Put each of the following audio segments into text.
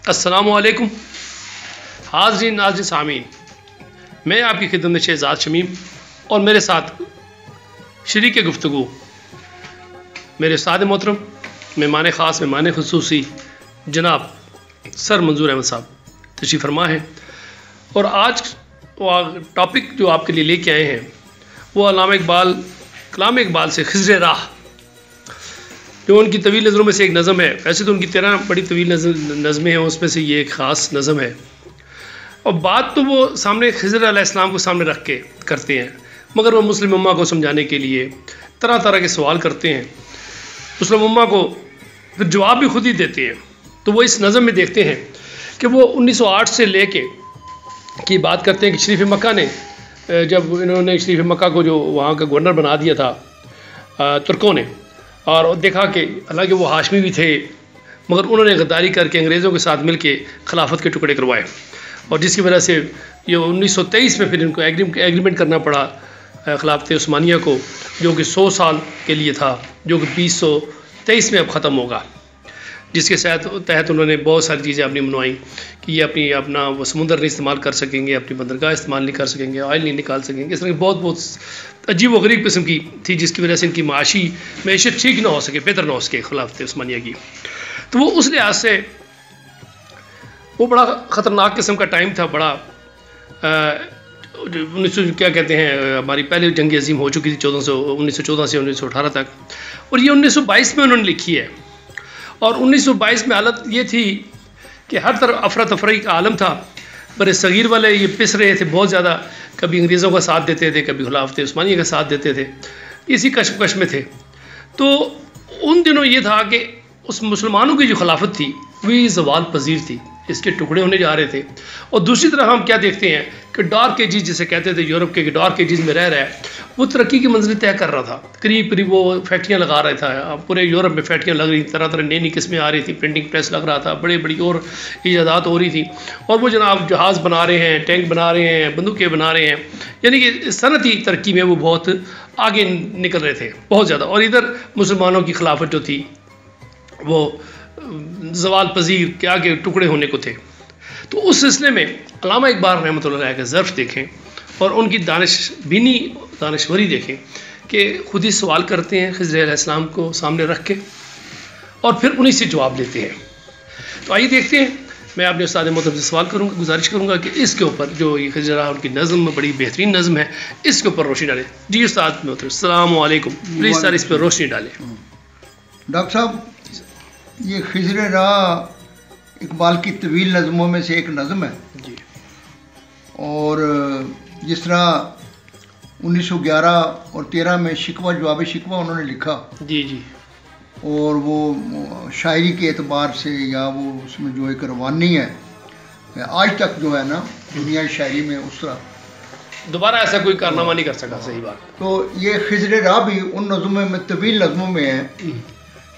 السلام علیکم حاضرین ناظرین سامعین، میں آپ کی خدمت میں شہزاد شمیم اور میرے ساتھ شریک گفتگو میرے استاد محترم مہمان خاص مہمان خصوصی جناب سر منظور احمد صاحب تشریف فرما ہے، اور آج ٹاپک جو آپ کے لیے لے کے آئے ہیں وہ کلام اقبال سے خضر راہ، جو ان کی طویل نظروں میں سے ایک نظم ہے۔ ویسے تو ان کی 13 بڑی طویل نظمیں ہیں، اس میں سے یہ ایک خاص نظم ہے، اور بات تو وہ سامنے خضر علیہ السلام کو سامنے رکھ کے کرتے ہیں، مگر وہ مسلم امہ کو سمجھانے کے لیے طرح طرح کے سوال کرتے ہیں، مسلم امہ کو پھر جواب بھی خود ہی دیتے ہیں۔ تو وہ اس نظم میں دیکھتے ہیں کہ وہ 1908 سے لے کے کی بات کرتے ہیں کہ شریف مکہ نے جب انہوں نے شریف مکہ کو جو وہاں کا گورنر بنا دیا تھا ترکوں نے، اور دیکھا کہ حالانکہ وہ ہاشمی بھی تھے مگر انہوں نے غداری کر کے انگریزوں کے ساتھ مل کے خلافت کے ٹکڑے کروائے، اور جس کی وجہ سے یہ 1923 میں پھر ان کو ایگریمنٹ کرنا پڑا خلافت عثمانیہ کو، جو کہ 100 سال کے لیے تھا، جو کہ 2023 میں اب ختم ہوگا، جس کے تحت انہوں نے بہت ساری چیزیں اپنی منوائیں کہ یہ اپنا وہ سمندر نہیں استعمال کر سکیں گے، اپنی بندرگاہ استعمال نہیں کر سکیں گے، آئل نہیں نکال سکیں گے، اس طرح کی بہت عجیب و غریب قسم کی تھی، جس کی وجہ سے ان کی معیشت ٹھیک نہ ہو سکے، بہتر نہ ہو سکے خلافت عثمانیہ کی۔ تو وہ اس لحاظ سے وہ بڑا خطرناک قسم کا ٹائم تھا، بڑا 1900 ہماری پہلے جنگ عظیم ہو چکی تھی 1914 سے 1918 تک، اور یہ 1922 میں انہوں نے لکھی ہے، اور 1922 میں حالت یہ تھی کہ ہر طرف افراتفری کا عالم تھا، بر صغیر والے یہ پس رہے تھے بہت زیادہ، کبھی انگریزوں کا ساتھ دیتے تھے، کبھی خلافت عثمانیہ کا ساتھ دیتے تھے، اسی کشمکش میں تھے۔ تو ان دنوں یہ تھا کہ اس مسلمانوں کی جو خلافت تھی وہ زوال پذیر تھی، اس کے ٹکڑے ہونے جا رہے تھے، اور دوسری طرف ہم کیا دیکھتے ہیں کہ ڈارک ایجز جسے کہتے تھے یورپ کے ڈارک ایجز میں رہ رہا ہے، وہ ترقی کی منزل طے کر رہا تھا، قریب وہ فیکٹریاں لگا رہا تھا، پورے یورپ میں فیکٹریاں لگ رہی تھیں، طرح طرح نئی قسمیں آ رہی تھیں، پرنٹنگ پریس لگ رہا تھا، بڑی اور ایجادات ہو رہی تھی، اور وہ جناب جہاز بنا رہے ہیں، ٹینک بنا رہے ہیں، بندوقیں بنا رہے ہیں، یعنی کہ صنعتی ترقی میں وہ بہت آگے نکل رہے تھے بہت زیادہ، اور ادھر مسلمانوں کی خلافت جو تھی وہ زوال پذیر کے آگے ٹکڑے ہونے کو تھے۔ تو اس سلسلے میں علامہ اقبال رحمۃ اللہ علیہ کا ظرف دیکھیں اور ان کی دانشوری دیکھیں کہ خود ہی سوال کرتے ہیں خضر علیہ السلام کو سامنے رکھ کے، اور پھر انہی سے جواب لیتے ہیں۔ تو آئیے دیکھتے ہیں، میں اپنے استاد محترم سے سوال کروں گا، گزارش کروں گا کہ اس کے اوپر جو یہ خضر ان کی نظم بڑی بہترین نظم ہے، اس کے اوپر روشنی ڈالیں۔ جی استاد محترم السلام علیکم، پلیز سر اس پہ روشنی ڈالیں۔ ڈاکٹر صاحب، یہ خضر راہ اقبال کی طویل نظموں میں سے ایک نظم ہے جی، اور جس طرح 1911 اور 13 میں شکوہ جواب شکوہ انہوں نے لکھا، جی جی، اور وہ شاعری کے اعتبار سے یا وہ اس میں جو ایک روانی ہے آج تک جو ہے نا دنیا شاعری میں اس طرح دوبارہ ایسا کوئی کارنامہ نہیں کر سکا، صحیح بات۔ تو یہ خضر راہ بھی ان نظموں میں طویل نظموں میں ہے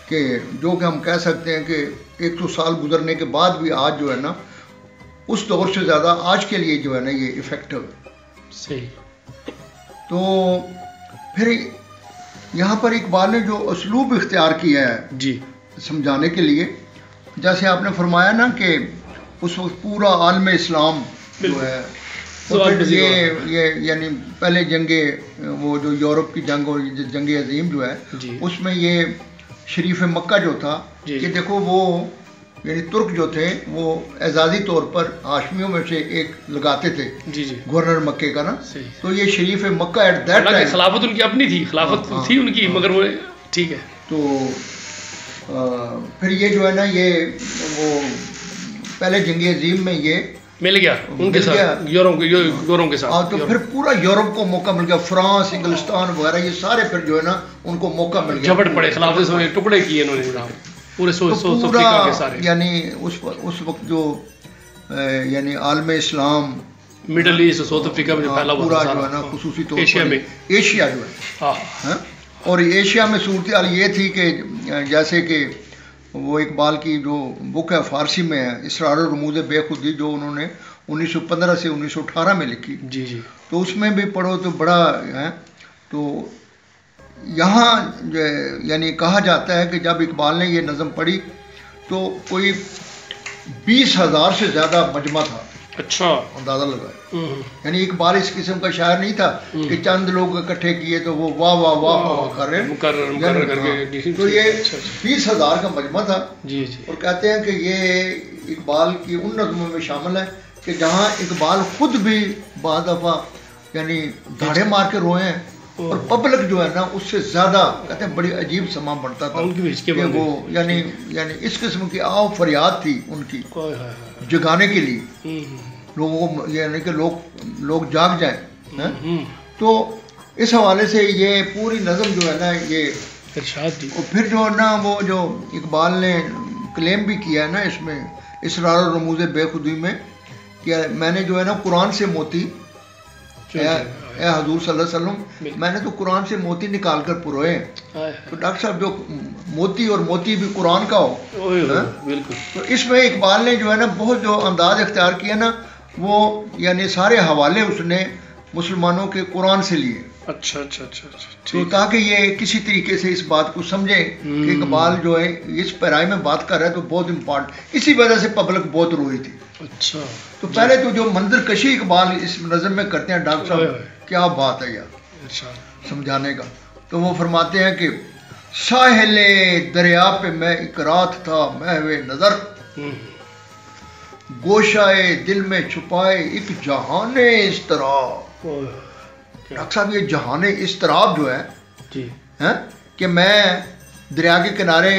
کہ جو کہ ہم کہہ سکتے ہیں کہ 100 سال گزرنے کے بعد بھی آج جو ہے نا اس دور سے زیادہ آج کے لیے جو ہے نا یہ افیکٹو ہے۔ صحیح۔ تو پھر یہاں پر اقبال نے جو اسلوب اختیار کیا ہے جی، سمجھانے کے لیے، جیسے آپ نے فرمایا نا کہ اس وقت پورا عالم اسلام جو ہے یہ یعنی پہلے وہ جو یورپ کی جنگ اور جنگ عظیم جو ہے اس میں یہ شریف مکہ جو تھا کہ دیکھو وہ یعنی ترک جو تھے وہ اعزازی طور پر ہاشمیوں میں سے ایک لگاتے تھے گورنر مکے کا نا، تو یہ شریف مکہ ایٹ دیٹ ٹائم خلافت ان کی اپنی تھی، خلافت تھی ان کی، مگر وہ ٹھیک ہے۔ تو پھر یہ جو ہے نا یہ وہ پہلے جنگ عظیم میں یہ مل گیا ان کے ساتھ، یوروں کے ساتھ، تو پھر پورا یورپ کو موقع مل گیا، فرانس، انگلستان وغیرہ یہ سارے پھر جو ہے نا ان کو موقع مل گیا، جھپٹ پڑے، خلافت سے ٹکڑے کیے انہوں نے پورے افریقہ کے سارے، یعنی اس وقت جو یعنی عالم اسلام مڈل ایسٹ ساؤتھ افریقہ میں جو پھیلا ہوا پورا جو ہے نا خصوصی طور پر ایشیا جو ہے، اور ایشیا میں صورتحال یہ تھی کہ جیسے کہ وہ اقبال کی جو بک ہے فارسی میں ہے اسرار و رموز بے خودی، جو انہوں نے 1915 سے 1918 میں لکھی، جی جی، تو اس میں بھی پڑھو تو بڑا ہے۔ تو یہاں یعنی کہا جاتا ہے کہ جب اقبال نے یہ نظم پڑھی تو کوئی 20,000 سے زیادہ مجمع تھا. اچھا اندازہ لگائے. یعنی اقبال اس قسم کا شاعر نہیں تھا کہ چند لوگ اکٹھے کیے تو وہ واہ واہ واہ واہ کر رہے ہیں. تو یہ 20,000 کا مجمع تھا. اور کہتے ہیں کہ یہ اقبال کی ان نظموں میں شامل ہے کہ جہاں اقبال خود بھی بعض دفعہ یعنی دھاڑے مار کے روئے ہیں اور پبلک جو ہے نا اس سے زیادہ کہتے ہیں بڑی عجیب سما بنتا تھا کہ وہ یعنی اس قسم کی آو فریاد تھی ان کی جگانے کے لیے لوگوں کو، یعنی کہ لوگ جاگ جائیں. تو اس حوالے سے یہ پوری نظم جو ہے نا یہ ارشاد دی. اور پھر جو ہے نا وہ جو اقبال نے کلیم بھی کیا ہے نا اس میں اسرار و رموز بے خودی میں کہ میں نے جو ہے نا قرآن سے موتی، اے حضور صلی اللہ علیہ وسلم میں نے تو قرآن سے موتی نکال کر پروئے ہیں. تو ڈاکٹر صاحب جو موتی اور موتی بھی قرآن کا ہو بالکل. تو اس میں اقبال نے جو ہے نا بہت جو انداز اختیار کیا نا وہ یعنی سارے حوالے اس نے مسلمانوں کے قرآن سے لیے. اچھا اچھا اچھا تو تاکہ یہ کسی طریقے سے اس بات کو سمجھے کہ اقبال جو ہے اس پیرائی میں بات کر رہا ہے تو بہت امپورٹنٹ. اسی وجہ سے پبلک بہت روئی تھی. اچھا تو پہلے تو جو منظر کشی اقبال اس نظم میں کرتے ہیں ڈاکٹر صاحب کیا بات ہے یار سمجھانے کا. تو وہ فرماتے ہیں کہ ساحل دریا پہ میں ایک رات تھا محو نظر، گوشائے دل میں چھپائے ایک جہان اضطراب. ڈاکٹر صاحب یہ جہان اضطراب جو ہے کہ میں دریا کے کنارے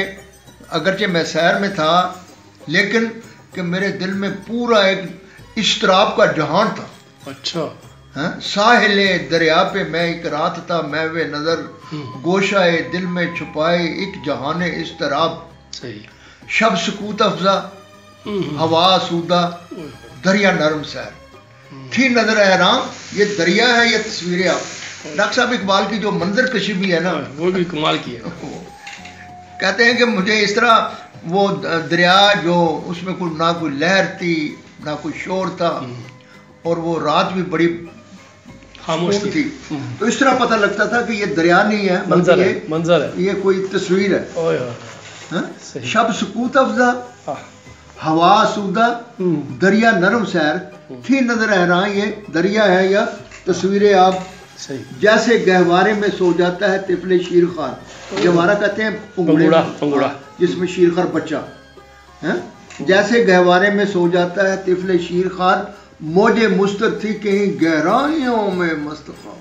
اگرچہ میں سیر میں تھا لیکن کہ میرے دل میں پورا ایک اضطراب کا جہان تھا. اچھا ساحل دریا پہ میں ایک رات تھا محو نظر، گوشائے دل میں چھپائے ایک جہان اضطراب. شب سکوت افزا ہوا آسودہ دریا نرم سیر، تھی نظر حیران یہ دریا ہے یہ تصویریں. آپ ڈاکٹر صاحب اقبال کی جو منظر کشی بھی ہے نا وہ بھی کمال کی ہے. کہتے ہیں کہ مجھے اس طرح وہ دریا جو اس میں کوئی نہ کوئی لہر تھی نہ کوئی شور تھا اور وہ رات بھی بڑی خاموش تھی، تو اس طرح پتہ لگتا تھا کہ یہ دریا نہیں ہے منظر ہے، یہ کوئی تصویر ہے. شب سکوت افزا ہوا آسودہ دریا نرم سیر، تھی نظر حیران یہ دریا ہے یا تصویریں آپ. جیسے گہوارے میں سو جاتا ہے طفل شیرخوار. گہوارہ کہتے ہیں پنگوڑا جس میں شیرخوار بچہ. جیسے گہوارے میں سو جاتا ہے طفل شیرخوار، موجے مستر تھی کہیں گہرائیوں میں مست خواب.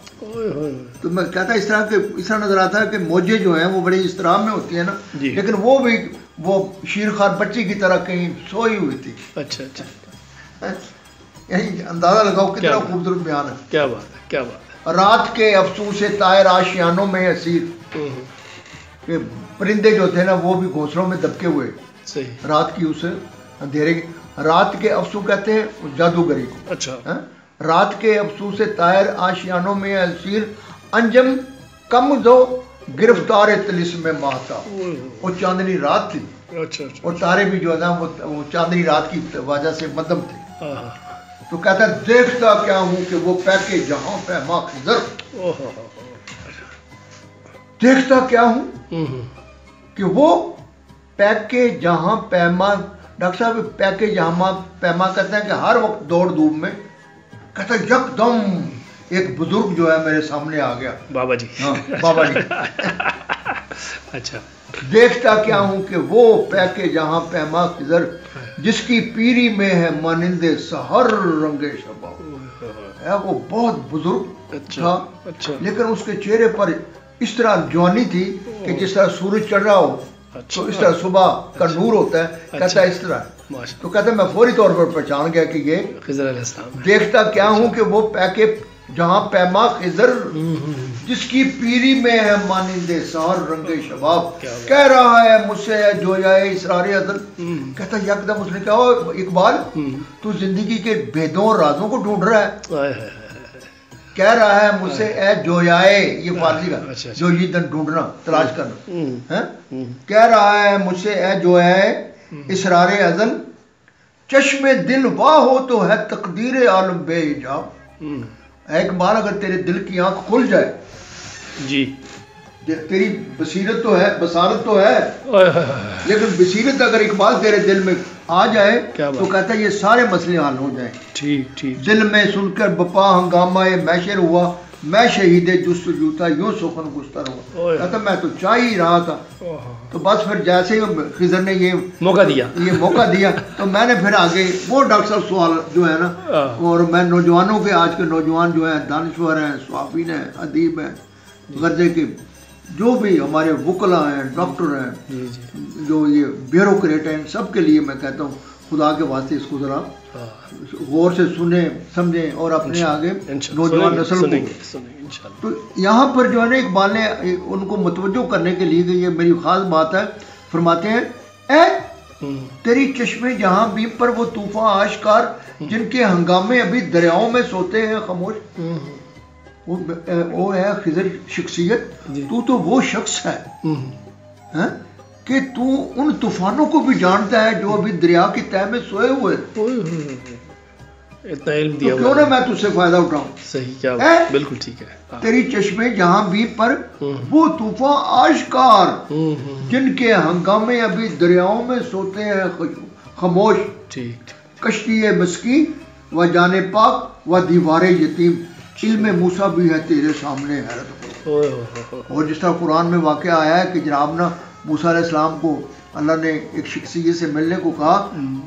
تو میں کہتا اس طرح نظر آتا ہے کہ موجے جو ہیں وہ بڑی اضطراب میں ہوتی ہیں نا لیکن وہ بھی وہ شیرخوار بچی کی طرح کہیں سوئی ہوئی تھی. اچھا اچھا یعنی اندازہ لگاؤ کتنا خوبصورت بیان ہے. کیا بات ہے کیا بات ہے. رات کے افسوس سے طائر آشیانوں میں اسیر، کہ پرندے جو تھے نا وہ بھی گھونسلوں میں دبکے ہوئے رات کی اس اندھیرے کی. رات کے افسوس کہتے ہیں جادوگری کو. اچھا رات کے افسوس سے طائر آشیانوں میں اسیر، انجم کم دو گرفتار طلسم میں ماہتا. وہ چاندنی رات تھی اور تارے بھی جو ہے نا وہ چاندنی رات کی وجہ سے مدم تھے. تو کہتا ہے دیکھتا کیا ہوں کہ وہ پیکے جہاں پیما خضر، دیکھتا کیا ہوں کہ وہ پیکے جہاں پیما. ڈاکٹر صاحب پیکے جہاں پیما کہتے ہیں کہ ہر وقت دوڑ دھوپ میں کہتا ہے یک دم ایک بزرگ جو ہے میرے سامنے آ گیا. بابا جی. ہاں بابا جی. اچھا دیکھتا کیا ہوں کہ وہ پیکے جہاں پیما خضر، جس کی پیری میں ہے مانند سحر رنگ شباب. وہ بہت بزرگ تھا لیکن اس کے چہرے پر اس طرح جوانی تھی کہ جس طرح سورج چڑھ رہا ہو تو اس طرح صبح کا نور ہوتا ہے. کہتا ہے اس طرح. تو کہتا ہے میں فوری طور پر پہچان گیا کہ یہ خضر علیہ السلام. دیکھتا کیا ہوں کہ وہ پیکے جہاں پیما خضر، جس کی پیری میں ہے مانند سحر رنگ شباب. کہہ رہا ہے مجھ سے جویائے اسرار ازل. کہتا یکدم اس نے کہا اقبال تو زندگی کے بھیدوں اور رازوں کو ڈھونڈ رہا ہے. کہہ رہا ہے مجھ سے اے جویائے، یہ فارسی کا جو یہ دن ڈھونڈنا تلاش کرنا. کہہ رہا ہے مجھ سے اے جویائے اسرار ازل، چشم دل واہ ہو تو ہے تقدیر عالم بے حجاب. ایک بار اگر تیرے دل کی آنکھ کھل جائے جی تیری بصیرت تو ہے، بصارت تو ہے، لیکن بصیرت اگر اقبال تیرے دل میں آ جائے تو کہتا ہے یہ سارے مسئلے حل ہو جائیں. ٹھیک ٹھیک. دل میں سن کر بپا ہنگامہ محشر ہوا، میں شہید جست جوتا یوں سخن گستر ہوا. کہتا میں تو چاہ ہی رہا تھا. تو بس پھر جیسے ہی خضر نے یہ موقع دیا تو میں نے پھر آگے وہ ڈاکٹر صاحب سوال جو ہے نا، اور میں نوجوانوں کے، آج کے نوجوان جو ہیں دانشور ہیں، صحافین ہیں، ادیب ہیں، غرضے کے جو بھی ہمارے وکلا ہیں، ڈاکٹر ہیں، جو یہ بیوروکریٹ ہیں، سب کے لیے میں کہتا ہوں خدا کے واسطے اس کو ذرا غور سے سنیں سمجھیں اور اپنے آگے نوجوان نسل کو. تو یہاں پر جو ہے نا اقبال نے ان کو متوجہ کرنے کے لیے کہ یہ میری خاص بات ہے، فرماتے ہیں اے تیری چشمے جہاں بھی پر وہ طوفان آشکار جن کے ہنگامے ابھی دریاؤں میں سوتے ہیں خاموش. وہ ہے خضر شخصیت، تو وہ شخص ہے کہ تو ان طوفانوں کو بھی جانتا ہے جو ابھی دریا کی تہ میں سوئے ہوئے. اتنا علم دیا کیوں نہ میں تجھ سے فائدہ اٹھاؤں. صحیح، کیا بالکل ٹھیک ہے. تیری چشمے جہاں بھی پر وہ طوفان آشکار جن کے ہنگامے ابھی دریاؤں میں سوتے ہیں خاموش. ٹھیک. کشتی مسکی و جان پاک و دیوار یتیم علم موسیٰ بھی ہے تیرے سامنے حیرت ہو. اور جس طرح قرآن میں واقعہ آیا ہے کہ جناب نا موسیٰ علیہ السلام کو اللہ نے ایک شخصیت سے ملنے کو کہا،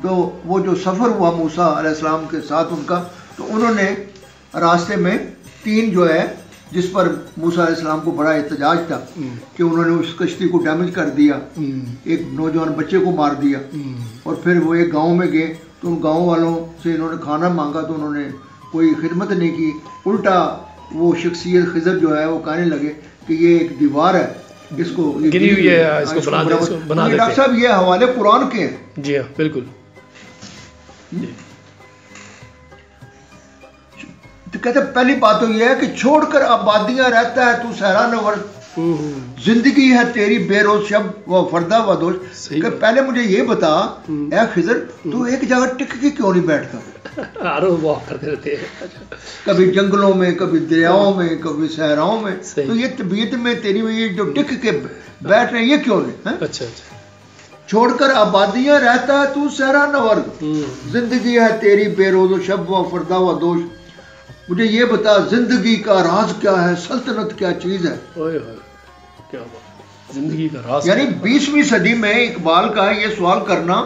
تو وہ جو سفر ہوا موسیٰ علیہ السلام کے ساتھ ان کا، تو انہوں نے راستے میں 3 جو ہے جس پر موسیٰ علیہ السلام کو بڑا احتجاج تھا کہ انہوں نے اس کشتی کو ڈیمیج کر دیا، ایک نوجوان بچے کو مار دیا، اور پھر وہ ایک گاؤں میں گئے تو ان گاؤں والوں سے انہوں نے کھانا مانگا تو انہوں نے کوئی خدمت نہیں کی، الٹا وہ شخصیت خضر جو ہے وہ کہنے لگے کہ یہ ایک دیوار ہے، اس کو گری ہوئی ہے، اس کو بنا دیتے. ڈاکٹر صاحب یہ حوالے قرآن کے ہیں. جی ہاں بالکل. تو کہتے پہلی بات تو یہ ہے کہ چھوڑ کر آبادیاں رہتا ہے تو صحرا نورد، زندگی ہے تیری بے روز شب و فردہ و دوش. کہ پہلے مجھے یہ بتا اے خضر تو ایک جگہ ٹک کے کیوں نہیں بیٹھتا؟ کبھی جنگلوں میں، کبھی دریاؤں میں، کبھی صحراؤں میں. تو یہ طبیعت میں تیری میں یہ جو ٹک کے بیٹھ رہے ہیں یہ کیوں نہیں؟ اچھا. چھوڑ کر آبادیاں رہتا ہے تو صحرا نورد، زندگی ہے تیری بے روز و شب و فردہ و دوش. مجھے یہ بتا زندگی کا راز کیا ہے، سلطنت کیا چیز ہے؟ زندگی کا راز یعنی 20ویں صدی میں اقبال کا یہ سوال کرنا،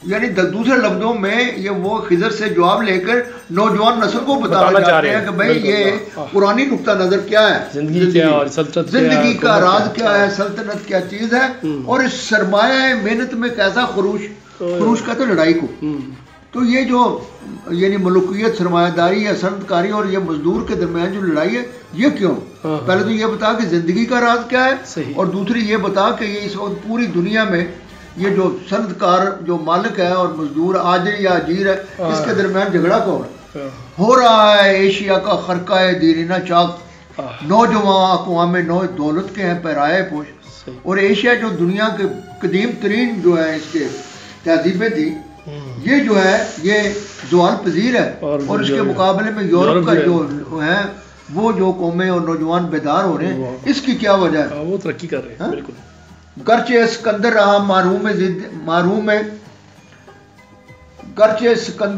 یعنی دوسرے لفظوں میں یہ وہ خضر سے جواب لے کر نوجوان نسل کو بتانا چاہتے ہیں کہ بھئی یہ قرآنی نقطہ نظر کیا ہے، زندگی کا راز کیا ہے، سلطنت کیا چیز ہے، اور اس سرمایہ محنت میں کیسا خروش کہتے لڑائی کو. تو یہ جو یعنی ملوکیت، سرمایہ داری یا صنعت کاری اور یہ مزدور کے درمیان جو لڑائی ہے یہ کیوں؟ پہلے تو یہ بتا کہ زندگی کا راز کیا ہے، اور دوسری یہ بتا کہ یہ اس وقت پوری دنیا میں یہ جو صنعت کار جو مالک ہے اور مزدور آجر یا اجیر ہے، اس کے درمیان جھگڑا کون ہو رہا ہے؟ ایشیا کا خرقہ دیرینہ چاک، نوجوان اقوام نو دولت کے ہیں پیرائے پوش. اور ایشیا جو دنیا کے قدیم ترین جو ہے اس کے تہذیبیں تھی، یہ جو ہے یہ زوال پذیر ہے، اور اس کے مقابلے میں یورپ کا جو ہے وہ جو قومیں اور نوجوان بیدار ہو رہے ہیں. اس کی کیا وجہ ہے؟ وہ ترقی کر رہے ہیں. بالکل. گرچہ سکندر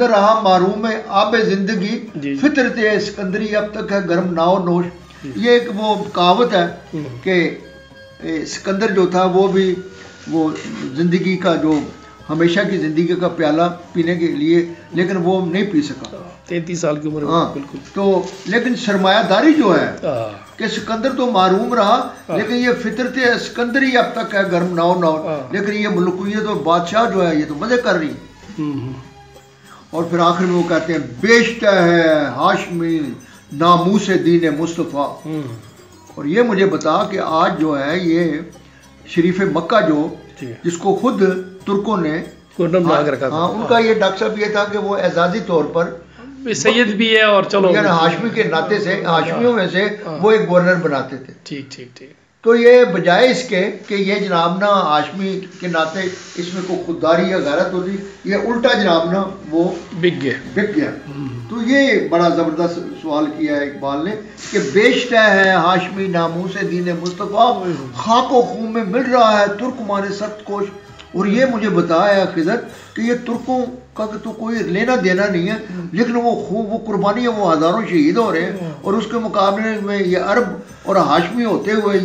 رہا محروم آب زندگی، فطرت سکندری اب تک ہے گرم ناؤ نوش. یہ ایک وہ کہاوت ہے کہ سکندر جو تھا وہ بھی وہ زندگی کا جو ہمیشہ کی زندگی کا پیالہ پینے کے لیے، لیکن وہ نہیں پی سکا 33 سال کی عمر میں. بالکل. تو لیکن سرمایہ داری جو ہے کہ سکندر تو محروم رہا، لیکن یہ فطرت سکندری اب تک ہے گرم ناؤ، لیکن یہ ملوکیت اور بادشاہ جو ہے یہ تو مزے کر رہی. اور پھر آخر میں وہ کہتے ہیں بیچتا ہے ہاشمی ناموس دین مصطفیٰ. اور یہ مجھے بتا کہ آج جو ہے یہ شریف مکہ جو جس کو خود ترکوں نے ان کا یہ ڈاکٹر صاحب یہ تھا کہ وہ اعزازی طور پر سید بھی ہے اور چلو یعنی ہاشمی کے ناطے سے، ہاشمیوں میں سے وہ ایک گورنر بناتے تھے. ٹھیک. تو یہ بجائے اس کے کہ یہ جناب نا ہاشمی کے ناطے اس میں کوئی خودداری یا غیرت ہوتی، یہ الٹا جناب نا وہ بک گیا۔ تو یہ بڑا زبردست سوال کیا ہے اقبال نے کہ بیچتا ہے ہاشمی ناموس دین مصطفیٰ، خاک و خون میں مل رہا ہے ترکمان سخت کوش۔ اور یہ مجھے بتایا خضر کہ یہ ترکوں کا تو کوئی لینا دینا نہیں ہے، لیکن وہ قربانی ہے، وہ ہزاروں شہید ہو رہے ہیں، اور اس کے مقابلے میں یہ عرب اور ہاشمی ہوتے ہوئے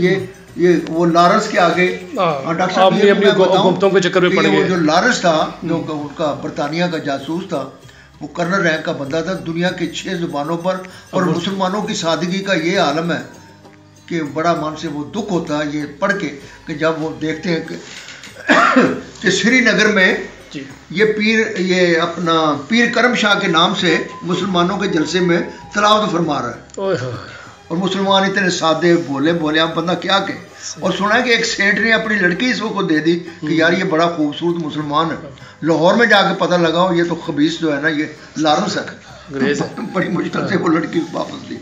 یہ وہ لارنس کے آگے ڈاکٹر صاحب یہ میں بتاؤں کہ وہ جو لارنس تھا جو ان کا برطانیہ کا جاسوس تھا، وہ کرنل رینک کا بندہ تھا دنیا کے 6 زبانوں پر، اور مسلمانوں کی سادگی کا یہ عالم ہے کہ بڑا من سے وہ دکھ ہوتا ہے یہ پڑھ کے کہ جب وہ دیکھتے ہیں کہ سری نگر میں یہ اپنا پیر کرم شاہ کے نام سے مسلمانوں کے جلسے میں تلاوت فرما رہا ہے، اور مسلمان اتنے سادے بولے آپ بندہ کیا کہ، اور سنا ہے کہ ایک سیٹ نے اپنی لڑکی اس کو دے دی کہ یار یہ بڑا خوبصورت مسلمان ہے، لاہور میں جا کے پتہ لگا یہ تو خبیث جو ہے نا یہ لارنس ہے، بڑی مشکل سے وہ لڑکی واپس لی۔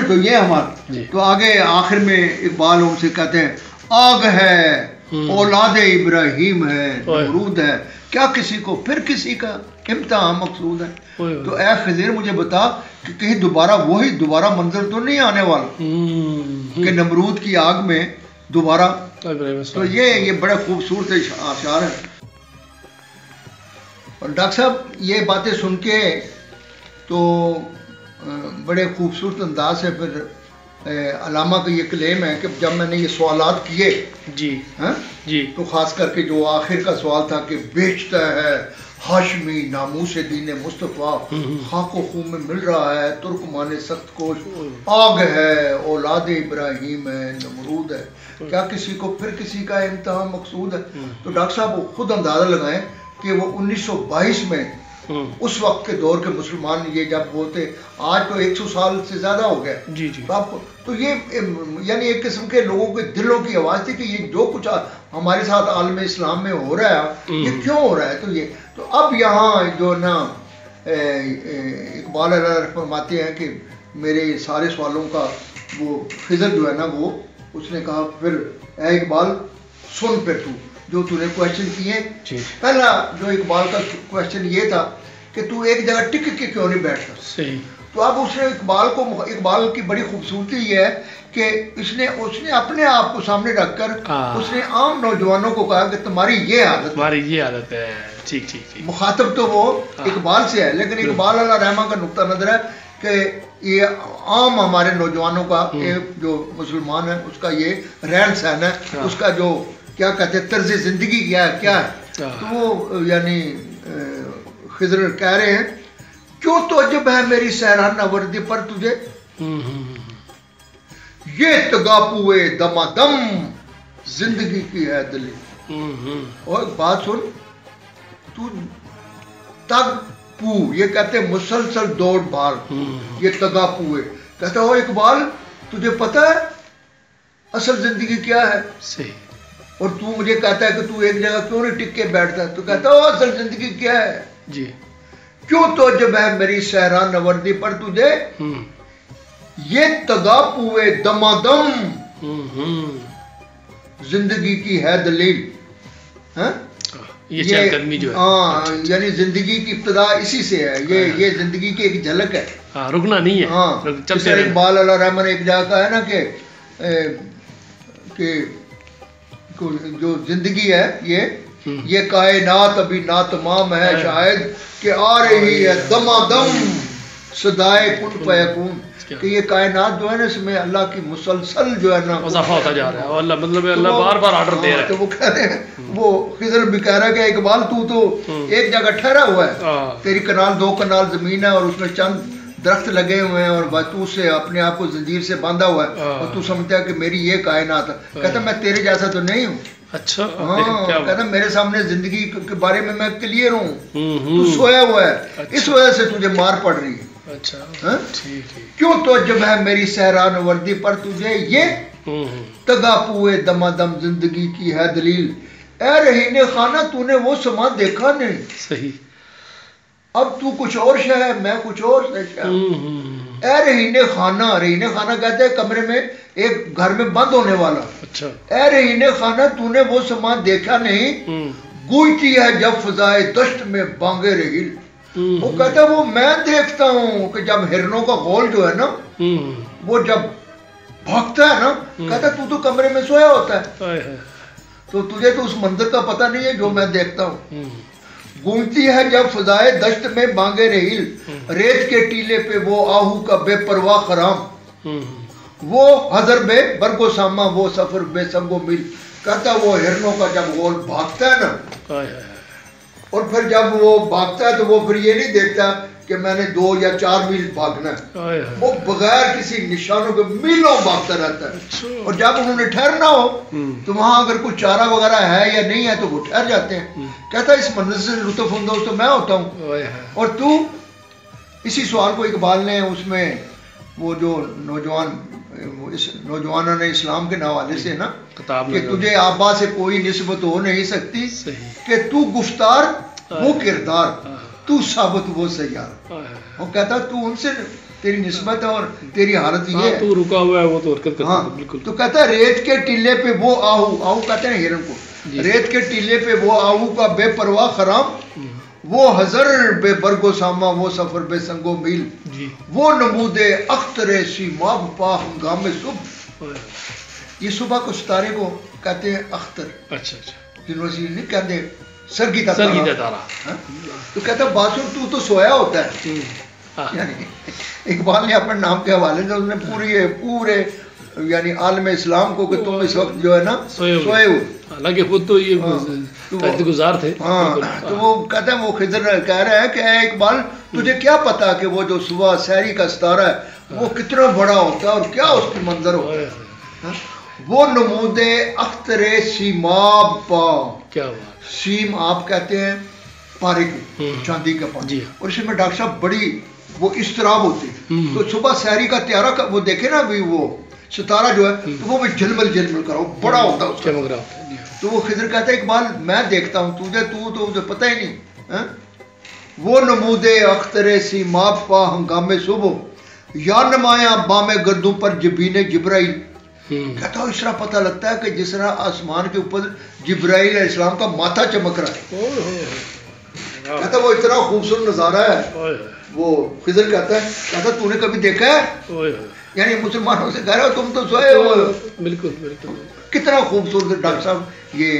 تو یہ ہمارا تو آگے آخر میں اقبال ان سے کہتے ہیں آگ ہے اولاد ابراہیم ہے نمرود ہے، کیا کسی کو پھر کسی کا امتحان مقصود ہے۔ تو اے خضر مجھے بتا کہ کہیں دوبارہ منظر تو نہیں آنے والا کہ نمرود کی آگ میں دوبارہ۔ تو یہ بڑے خوبصورت اشعار ہیں، اور ڈاکٹر صاحب یہ باتیں سن کے تو بڑے خوبصورت انداز سے پھر علامہ کا یہ کلیم ہے کہ جب میں نے یہ سوالات کیے تو خاص کر کے جو آخر کا سوال تھا کہ بیچتا ہے ہاشمی ناموس دین مصطفیٰ، خاک و خون میں مل رہا ہے ترکمان سخت کوش، آگ ہے اولاد ابراہیم ہے نمرود ہے، کیا کسی کو پھر کسی کا امتحان مقصود ہے۔ تو ڈاکٹر صاحب وہ خود اندازہ لگائیں کہ وہ 1922 میں اس وقت کے دور کے مسلمان یہ جب بولتے، آج تو 100 سال سے زیادہ ہو گئے تو یہ یعنی ایک قسم کے لوگوں کے دلوں کی آواز تھی کہ یہ جو کچھ ہمارے ساتھ عالم اسلام میں ہو رہا ہے یہ کیوں ہو رہا ہے۔ تو اب یہاں جو نا اقبال علیہ فرماتے ہیں کہ میرے سارے سوالوں کا وہ خضر جو ہے نا وہ اس نے کہا پھر اے اقبال سن پھر جو نے کوشچن کیے۔ پہلا جو اقبال کا کوشچن یہ تھا کہ تو ایک جگہ ٹک کے کیوں نہیں بیٹھتا۔ تو اب اس نے اقبال کی بڑی خوبصورتی یہ ہے کہ اس نے اپنے آپ کو سامنے رکھ کر اس نے عام نوجوانوں کو کہا کہ تمہاری یہ عادت ہے۔ مخاطب تو وہ اقبال سے ہے، لیکن اقبال علیہ رحمہ کا نقطہ نظر ہے کہ یہ عام ہمارے نوجوانوں کا جو مسلمان ہے اس کا یہ رہن سہن ہے، اس کا جو کیا کہتے ہیں طرز زندگی کیا ہے۔ تو وہ یعنی خضر کہہ رہے ہیں کیوں تو عجب ہے میری سہرانہ وردی پر تجھے، یہ تگاپوئے دمادم زندگی کی ہے دلی۔ اور بات سن، تو تگ پو یہ کہتے ہیں مسلسل دوڑ بھاگ، یہ تگاپوئے کہتا ہو اقبال تجھے پتہ ہے اصل زندگی کیا ہے، اور تو مجھے کہتا ہے کہ تو ایک جگہ کیوں نہیں ٹک کے بیٹھتا ہے۔ تو کہتا ہو اصل زندگی کیا ہے، کیوں تو جب ہے میری سہران نوردی پر تجھے، یہ تگاپوئے دمادم زندگی کی ہے دلیل۔ یعنی زندگی کی ابتدا اسی سے ہے، یہ زندگی کی ایک جھلک ہے، رکنا نہیں ہے۔ جیسے اقبال علیہ رحمہ نے ایک جگہ کہا ہے نا کہ جو زندگی ہے یہ کائنات ابھی ناتمام ہے، شاید کہ آ رہی ہے دمادم صدائے کن فیکون، کہ یہ کائنات جو ہے نا اس میں اللہ کی مسلسل جو ہے نا اضافہ ہوتا جا رہا ہے، اور اللہ بار بار آرڈر دے رہا ہے۔ تو وہ کہہ رہے ہیں، وہ خضر بھی کہہ رہا ہے کہ اقبال تو ایک جگہ ٹھہرا ہوا ہے، تیری کنال 2 کنال زمین ہے اور اس میں چند درخت لگے ہوئے ہیں، اور تو سے اپنے آپ کو زنجیر سے باندھا ہوا ہے، اور تو سمجھتا ہے کہ میری یہ کائنات ہے۔ کہتا میں تیرے جیسا تو نہیں ہوں۔ اچھا کہتا میرے سامنے زندگی کے بارے میں میں کلیئر ہوں، تو سویا ہوا ہے، اس وجہ سے تجھے مار پڑ رہی ہے۔ کیوں تو جب ہے میری سہران وردی پر تجھے، یہ تگاپوئے دمادم زندگی کی ہے دلیل۔ اے رہینے خانہ تو نے وہ سما دیکھا نہیں، صحیح، اب تو کچھ اور شے ہے میں کچھ اور شے۔ اے رہین خانہ، رہین خانہ کہتے ہیں کمرے میں ایک گھر میں بند ہونے والا. اچھا. اے رہین خانہ تو نے وہ سامان دیکھا نہیں گونجتی ہے جب فضائے دشت میں بانگے رہیل. وہ کہتا ہے وہ میں دیکھتا ہوں کہ جب ہرنوں کا غول جو ہے نا وہ جب بھاگتا ہے نا، کہتا ہے تو کمرے میں سویا ہوتا ہے تو تجھے تو اس منظر کا پتہ نہیں ہے جو میں دیکھتا ہوں. گونجتی ہے جب فضائے دشت میں بانگے رہیل، ریت کے ٹیلے پہ وہ آہو کا بے پرواہ خرام، وہ حضر بے برگ و ساما، وہ سفر بے سنگ و میل. کہتا وہ ہرنوں کا جب غول بھاگتا ہے نا، اور پھر جب وہ بھاگتا ہے تو وہ پھر یہ نہیں دیکھتا کہ میں نے 2 یا 4 میل بھاگنا ہے، وہ بغیر کسی نشانوں کے میلوں بھاگتا رہتا ہے. اور جب انہوں نے ٹھہرنا ہو تو وہاں اگر کوئی چارہ وغیرہ ہے یا نہیں ہے تو وہ ٹھہر جاتے ہیں. کہتا ہے اس منظر سے لطف اندوز تو میں ہوتا ہوں. اور تو اسی سوال کو اقبال نے اس میں وہ جو نوجوانوں نے اسلام کے حوالے سے نا کہ تجھے آبا سے کوئی نسبت ہو نہیں سکتی کہ تو گفتار وہ کردار، تو ثابت وہ سیار. وہ کہتا تو ان سے تیری نسبت ہے اور تیری حالت یہ ہے تو رکا ہوا ہے وہ تو حرکت کرتا ہے. بالکل. تو کہتا ہے ریت کے ٹیلے پہ وہ آہو کہتے ہیں ہرن کو، ریت کے ٹیلے پہ وہ آہو کا بے پرواہ خرام، وہ حضر بے برگ و ساما، وہ سفر بے سنگ و میل، وہ نمود اختر سیماب پا ہنگام صبح. یہ صبح کو ستارے کو کہتے ہیں اختر. اچھا اچھا. یونیورسٹی نہیں کہتے سرگیتا تارا. تو کہتا ہے باسر تو سویا ہوتا ہے. یعنی اقبال نے اپنے نام کے حوالے سے اس نے پورے یعنی عالم اسلام کو کہ تم اس وقت جو ہے نا سوئے ہو، حالانکہ خود تو یہ تحت گزار تھے. تو وہ کہتا ہے وہ خضر کہہ رہا ہے کہ اے اقبال تجھے کیا پتا کہ وہ جو صبح سحری کا ستارہ ہے وہ کتنا بڑا ہوتا ہے اور کیا اس کی منظر ہوتا ہے. وہ نمود اختر سیماب پا، کیا بات. سیم آپ کہتے ہیں پارے کو، چاندی کا پانی. اور اس میں ڈاکٹر صاحب بڑی وہ اضطراب ہوتی ہے. تو صبح سحری کا تیارہ وہ دیکھے نا بھی وہ ستارہ جو ہے تو وہ بھی جھلمل کرا بڑا ہوتا ہے. تو وہ خضر کہتا ہے اقبال میں دیکھتا ہوں تجھے پتہ ہی نہیں. وہ نمود اختر سیماب پا ہنگام صبح، یا نمایاں بام گردوں پر جبین جبرائیل. کہتا ہوں اس طرح پتہ لگتا ہے کہ جس طرح آسمان کے اوپر جبرائیل علیہ السلام کا ماتھا چمک رہا ہے. کہتا وہ اتنا خوبصورت نظارہ ہے. وہ خضر کہتا ہے تو نے کبھی دیکھا ہے؟ یعنی مسلمانوں سے کہہ رہے ہو تم تو سوئے ہو. بالکل بالکل. کتنا خوبصورت ڈاکٹر صاحب یہ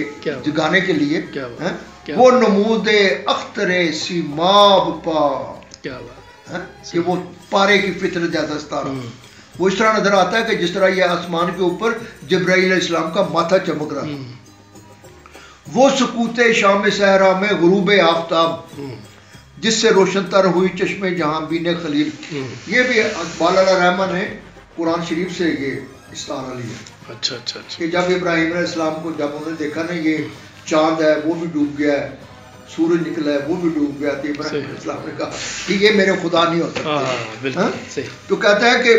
جگانے کے لیے. وہ نمود اختر سیماب پا، کیا بات کہ وہ پارے کی فطرت جیسا ستارہ وہ اس طرح نظر آتا ہے کہ جس طرح یہ آسمان کے اوپر جبرائیل علیہ السلام کا ماتھا چمک رہا. وہ سکوت شام صحرا میں غروب آفتاب، جس سے روشن تر ہوئی چشمے جہاں بینے خلیل. یہ بھی اقبال علیہ رحمہ نے قرآن شریف سے یہ استعارہ لیا. اچھا اچھا. کہ جب ابراہیم علیہ السلام کو جب انہوں نے دیکھا نا یہ چاند ہے وہ بھی ڈوب گیا ہے، سورج نکلا ہے وہ بھی ڈوب گیا، تو ابراہیم علیہ السلام نے کہا کہ یہ میرے خدا نہیں ہو سکتے. تو کہتا ہے کہ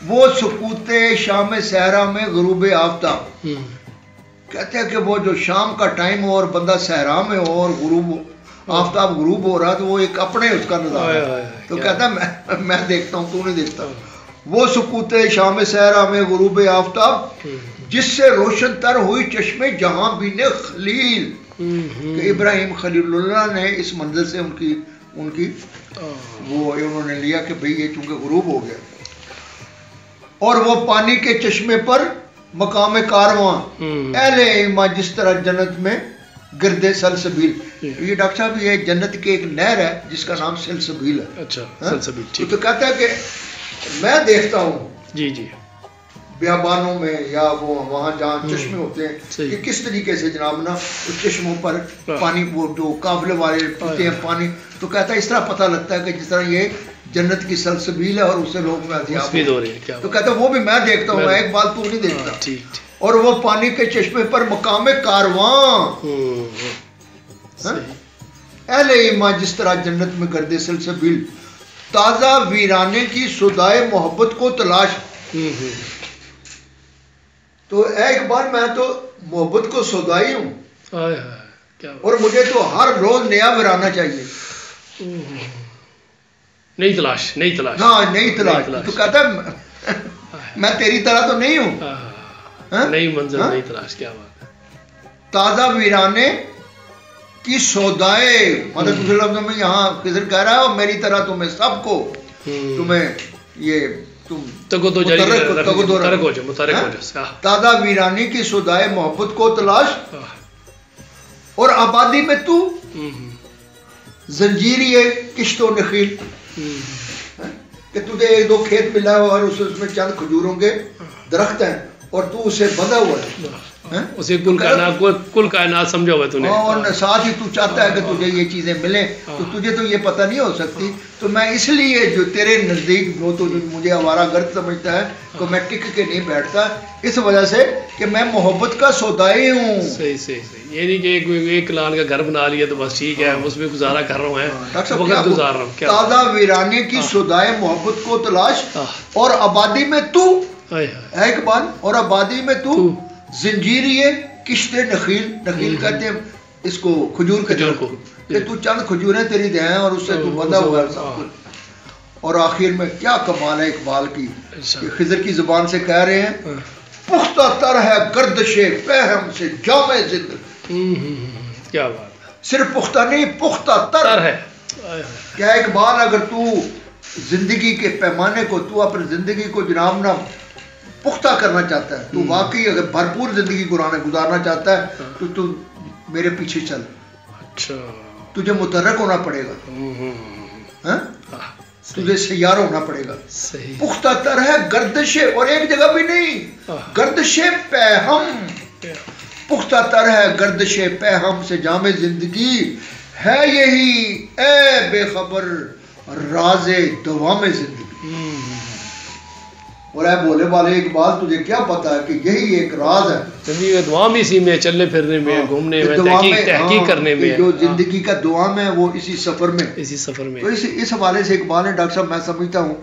وہ سکوت شام صحرا میں غروب آفتاب، کہتے ہیں کہ وہ جو شام کا ٹائم ہو اور بندہ صحرا میں ہو اور غروب آفتاب غروب ہو رہا تو وہ ایک اپنے اس کا نظارہ ہے. تو کہتا ہے میں دیکھتا ہوں تو نہیں دیکھتا. وہ سکوت شام صحرا میں غروب آفتاب، جس سے روشن تر ہوئی چشمے جہاں بینے خلیل. کہ ابراہیم خلیل اللہ نے اس منظر سے ان کی وہ انہوں نے لیا کہ بھئی یہ چونکہ غروب ہو گیا. اور وہ پانی کے چشمے پر مقام کارواں، اہل ایمان جس طرح جنت میں گرد سلسبیل. یہ ڈاکٹر صاحب یہ جنت کے ایک نہر ہے جس کا نام سلسبیل ہے. اچھا سلسبیل. تو کہتا ہے کہ میں دیکھتا ہوں جی بیابانوں میں یا وہ وہاں جہاں چشمے ہوتے ہیں کہ کس طریقے سے جناب نا اس چشموں پر پانی وہ جو قافلے والے پیتے ہیں پانی. تو کہتا ہے اس طرح پتہ لگتا ہے کہ جس طرح یہ جنت کی سلسبیل ہے اور اس سے لوگ میں ہو رہے ہیں. تو کہتا ہے وہ بھی میں دیکھتا ہوں، میں ایک بات تو نہیں دیکھتا. اور وہ پانی کے چشمے پر مقام کارواں، اہل ایمان جس طرح جنت میں گرد سلسبیل، تازہ ویرانے کی صدائے محبت کو تلاش. تو اے اقبال میں تو محبت کو سودائی ہوں اور مجھے تو ہر روز نیا ویرانہ چاہیے. نئی تلاش، نئی تلاش، ہاں نئی تلاش. تو کہتا ہے میں تیری طرح تو نہیں ہوں. نئی منزل، نئی تلاش. کیا بات ہے. تازہ ویرانے کی سودائے، مطلب دوسرے لفظوں میں یہاں خضر کہہ رہا ہے میری طرح تمہیں سب کو، تمہیں یہ تم متحرک ہو جاؤ. تازہ ویرانی کی سودائے محبت کو تلاش، اور آبادی میں تو زنجیری کشت و نخیل، کہ تجھے ایک دو کھیت ملا ہو اور اس میں چند کھجوروں کے درخت ہیں اور تو اسے بندھا ہوا ہے، اسے کل کائنات سمجھا ہوا ہے تو نے، اور ساتھ ہی تو چاہتا ہے کہ تجھے یہ چیزیں ملیں، تو تجھے تو یہ پتہ نہیں ہو سکتی. تو میں اس لیے جو تیرے نزدیک جو تو مجھے آوارہ گرد سمجھتا ہے تو میں ٹک کے نہیں بیٹھتا، اس وجہ سے کہ میں محبت کا سودائی ہوں. صحیح صحیح صحیح. یہ نہیں کہ ایک لان کا گھر بنا لیا تو بس ٹھیک ہے اس میں گزارا کر رہا ہوں، وقت گزار رہا ہوں. تازہ ویرانے کی سودائے محبت کو تلاش، اور آبادی میں تو اقبال، اور آبادی میں تو زنجیری کشت نخیل، نخیل کہتے ہیں اس کو کھجور کے درخت کو، کہ تو چند کھجوریں تیری دیں اور اس سے تو بندھا ہوا ہے سب کچھ. اور آخر میں کیا کمال ہے اقبال کی، خضر کی زبان سے کہہ رہے ہیں پختہ تر ہے گردش فہم سے جامع زندگی. کیا بات ہے. صرف پختہ نہیں، پختہ تر ہے. کیا اقبال اگر تو زندگی کے پیمانے کو، تو اپنی زندگی کو جناب نہ پختہ کرنا چاہتا ہے، تو واقعی اگر بھرپور زندگی گزارنا چاہتا ہے تو میرے پیچھے چل. اچھا. تجھے متحرک ہونا پڑے گا، تجھے سیار ہونا پڑے گا. پختہ تر ہے گردش، اور ایک جگہ بھی نہیں، گردش پیہم. پختہ تر ہے گردش پیہم سے جامع زندگی، ہے یہی اے بے خبر راز دوام زندگی. اور اے بولے والے اقبال تجھے کیا پتا ہے کہ یہی ایک راز ہے زندگی کا دوام، اسی میں چلنے پھرنے میں، گھومنے میں، تحقیق کرنے میں. جو زندگی کا دوام ہے وہ اسی سفر میں، اسی سفر میں. تو اس حوالے سے اقبال نے، ڈاکٹر صاحب میں سمجھتا ہوں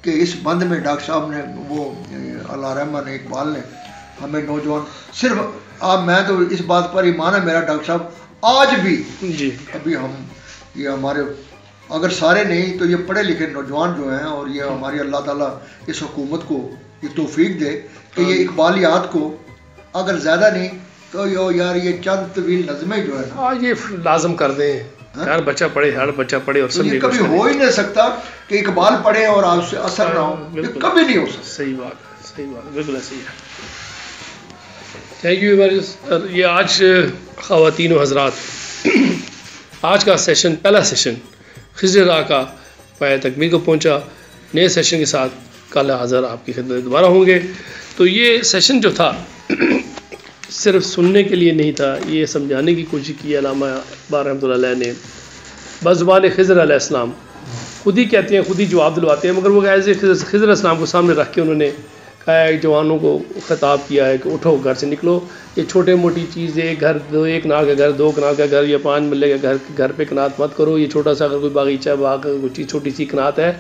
کہ اس بند میں ڈاکٹر صاحب نے، وہ اللہ رحمہ نے، اقبال نے ہمیں نوجوان، صرف میں تو اس بات پر ایمان ہے میرا ڈاکٹر صاحب، آج بھی جی ابھی ہم یہ ہمارے اگر سارے نہیں تو یہ پڑھے لکھے نوجوان جو ہیں، اور یہ ہماری اللہ تعالیٰ اس حکومت کو یہ توفیق دے کہ یہ اقبالیات کو اگر زیادہ نہیں تو یار یہ چند طویل نظمیں جو ہے نا یہ لازم کر دیں. ہر بچہ پڑھے، ہر بچہ پڑھے، اور یہ کبھی ہو ہی نہیں سکتا کہ اقبال پڑھے اور آپ سے اثر نہ ہو، یہ کبھی نہیں ہو سکتا. صحیح بات ہے، صحیح بات ہے، بالکل ایسے ہی ہے. Thank you. یہ آج خواتین و حضرات، آج کا سیشن، پہلا سیشن خضر راہ کا پایہ تکمیل کو پہنچا. نئے سیشن کے ساتھ کل حاضر آپ کی خدمت دوبارہ ہوں گے. تو یہ سیشن جو تھا صرف سننے کے لیے نہیں تھا، یہ سمجھانے کی کوشش کی علامہ اقبال رحمۃ اللہ علیہ نے بزبان خضر علیہ السلام. خود ہی کہتے ہیں، خود ہی جواب دلواتے ہیں، مگر وہ ایسے خضر علیہ السلام کو سامنے رکھ کے انہوں نے کہا ہے، جوانوں کو خطاب کیا ہے کہ اٹھو گھر سے نکلو. یہ چھوٹے موٹی چیز، ایک گھر، ایک کنال کا گھر، 2 کنال کا گھر یا 5 مرلے کا گھر پہ کنات مت کرو. یہ چھوٹا سا اگر کوئی باغیچہ، باغ، کوئی چیز چھوٹی سی کنات ہے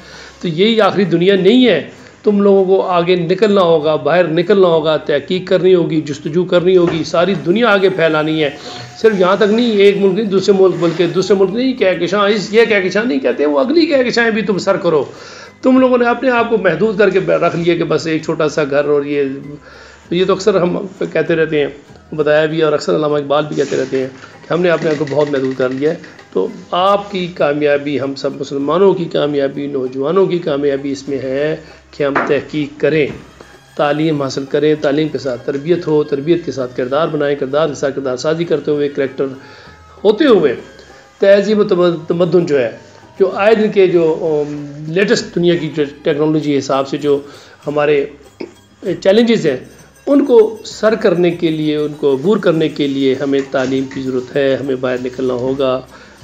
تو یہی آخری دنیا نہیں ہے. تم لوگوں کو آگے نکلنا ہوگا، باہر نکلنا ہوگا، تحقیق کرنی ہوگی، جستجو کرنی ہوگی، ساری دنیا آگے پھیلانی ہے. صرف یہاں تک نہیں، ایک ملک نہیں، دوسرے ملک، بلکہ دوسرے ملک نہیں کہکشاں، یہ کہکشاں نہیں کہتے، وہ اگلی کہکشاں بھی تم سر کرو. تم لوگوں نے اپنے آپ کو محدود کر کے رکھ لیا کہ بس ایک چھوٹا سا گھر. اور یہ تو اکثر ہم کہتے رہتے ہیں، بتایا بھی، اور اکثر علامہ اقبال بھی کہتے رہتے ہیں کہ ہم نے اپنے آپ کو بہت محدود کر لیا ہے. تو آپ کی کامیابی، ہم سب مسلمانوں کی کامیابی، نوجوانوں کی کامیابی اس میں ہے کہ ہم تحقیق کریں، تعلیم حاصل کریں، تعلیم کے ساتھ تربیت ہو، تربیت کے ساتھ کردار بنائیں، کردار کے ساتھ کردار سازی کرتے ہوئے، کریکٹر ہوتے ہوئے تہذیب و تمدن جو ہے، جو آئے دن کے جو لیٹسٹ دنیا کی جو ٹیکنالوجی کے حساب سے جو ہمارے چیلنجز ہیں، ان کو سر کرنے کے لیے، ان کو عبور کرنے کے لیے ہمیں تعلیم کی ضرورت ہے. ہمیں باہر نکلنا ہوگا،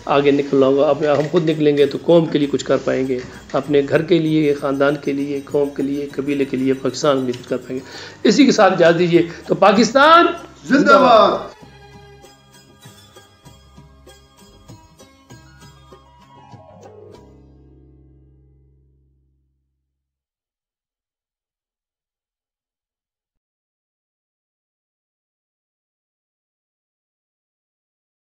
آگے نکلنا ہوگا. ہم خود نکلیں گے تو قوم کے لیے کچھ کر پائیں گے، اپنے گھر کے لیے، خاندان کے لیے، قوم کے لیے، قبیلے کے لیے، پاکستان کے لیے کچھ کر پائیں گے. اسی کے ساتھ اجازت دیجیے. تو پاکستان زندہ باد.